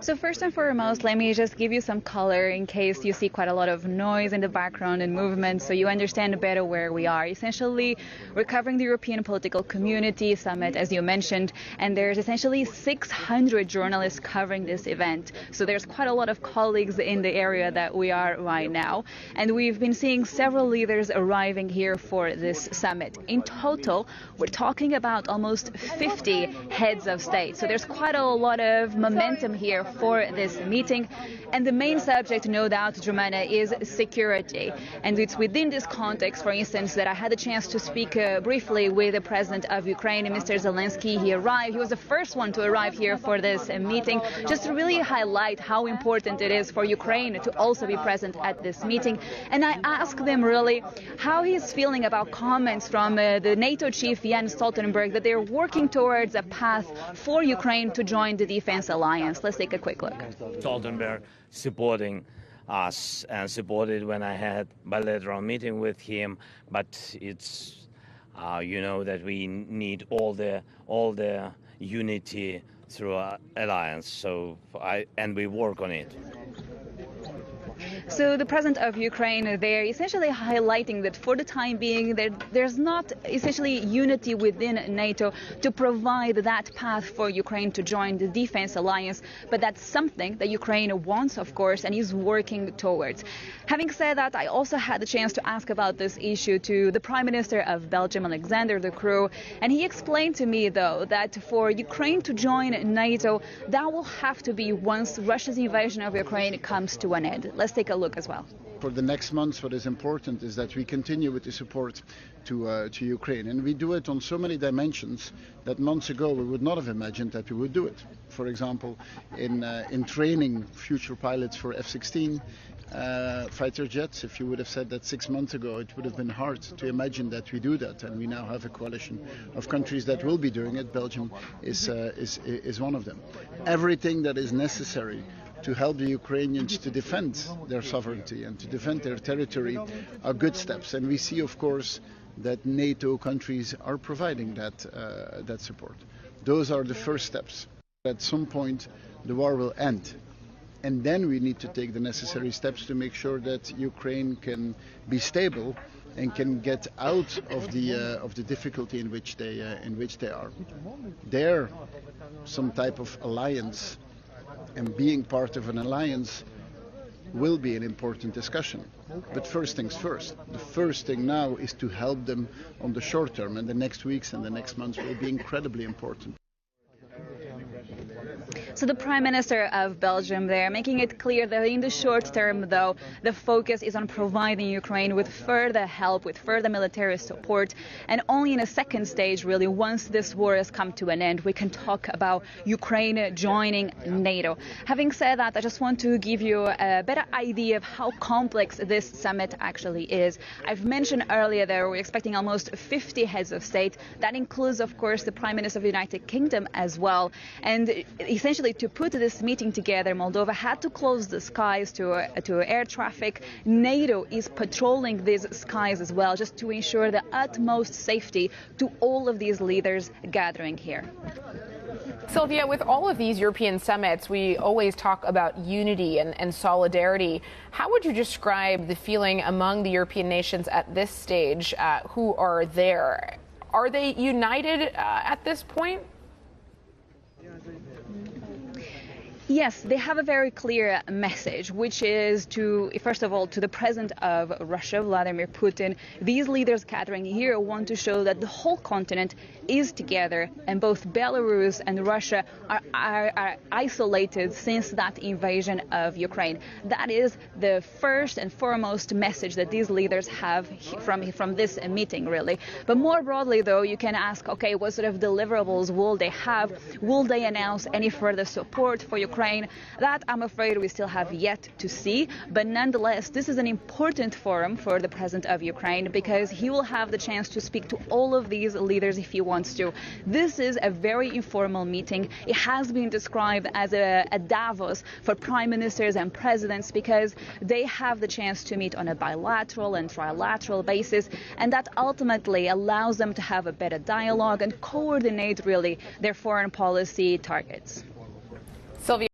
So first and foremost, let me just give you some color in case you see quite a lot of noise in the background and movement, so you understand better where we are. Essentially, we're covering the European Political Community Summit, as you mentioned, and there's essentially 600 journalists covering this event. So there's quite a lot of colleagues in the area that we are right now. And we've been seeing several leaders arriving here for this summit. In total, we're talking about almost 50 heads of state. So there's quite a lot of momentum here for this meeting. And the main subject, no doubt, Jumana, is security. And it's within this context, for instance, that I had the chance to speak briefly with the president of Ukraine, Mr. Zelenskyy. He arrived. He was the first one to arrive here for this meeting, just to really highlight how important it is for Ukraine to also be present at this meeting. And I asked them really how he's feeling about comments from the NATO chief, Jens Stoltenberg, that they're working towards a path for Ukraine to join the defense alliance. Let's take a quick look. Stoltenberg supporting us and supported when I had bilateral meeting with him, but it's that we need all the unity through our alliance. And we work on it. So the president of Ukraine, they're essentially highlighting that for the time being, there's not essentially unity within NATO to provide that path for Ukraine to join the defense alliance. But that's something that Ukraine wants, of course, and is working towards. Having said that, I also had the chance to ask about this issue to the Prime Minister of Belgium, Alexander De Croo. And he explained to me, though, that for Ukraine to join NATO, that will have to be once Russia's invasion of Ukraine comes to an end. Let's take a look as well. For the next months, what is important is that we continue with the support to Ukraine. And we do it on so many dimensions that months ago we would not have imagined that we would do it. For example, in training future pilots for F-16 fighter jets. If you would have said that 6 months ago, it would have been hard to imagine that we do that. And we now have a coalition of countries that will be doing it. Belgium is one of them. Everything that is necessary to help the Ukrainians to defend their sovereignty and to defend their territory are good steps. And we see, of course, that NATO countries are providing that support. Those are the first steps. At some point, the war will end. And then we need to take the necessary steps to make sure that Ukraine can be stable and can get out of the difficulty in which they are. There, some type of alliance and being part of an alliance will be an important discussion. But first things first. The first thing now is to help them on the short term, and the next weeks and the next months will be incredibly important. So the Prime Minister of Belgium there making it clear that in the short term, though, the focus is on providing Ukraine with further help, with further military support. And only in a second stage, really, once this war has come to an end, we can talk about Ukraine joining NATO. Having said that, I just want to give you a better idea of how complex this summit actually is. I've mentioned earlier that we're expecting almost 50 heads of state. That includes, of course, the Prime Minister of the United Kingdom as well. And essentially, to put this meeting together, Moldova had to close the skies to air traffic. NATO is patrolling these skies as well, just to ensure the utmost safety to all of these leaders gathering here. Silvia, with all of these European summits, we always talk about unity and solidarity. How would you describe the feeling among the European nations at this stage who are there? Are they united at this point? Yes, they have a very clear message, which is to, first of all, to the president of Russia, Vladimir Putin. These leaders gathering here want to show that the whole continent is together, and both Belarus and Russia are isolated since that invasion of Ukraine. That is the first and foremost message that these leaders have from this meeting, really. But more broadly, though, you can ask, okay, what sort of deliverables will they have? Will they announce any further support for Ukraine? That, I'm afraid, we still have yet to see. But nonetheless, this is an important forum for the president of Ukraine because he will have the chance to speak to all of these leaders if he wants to. This is a very informal meeting. It has been described as a Davos for prime ministers and presidents because they have the chance to meet on a bilateral and trilateral basis, and that ultimately allows them to have a better dialogue and coordinate, really, their foreign policy targets. Silvia.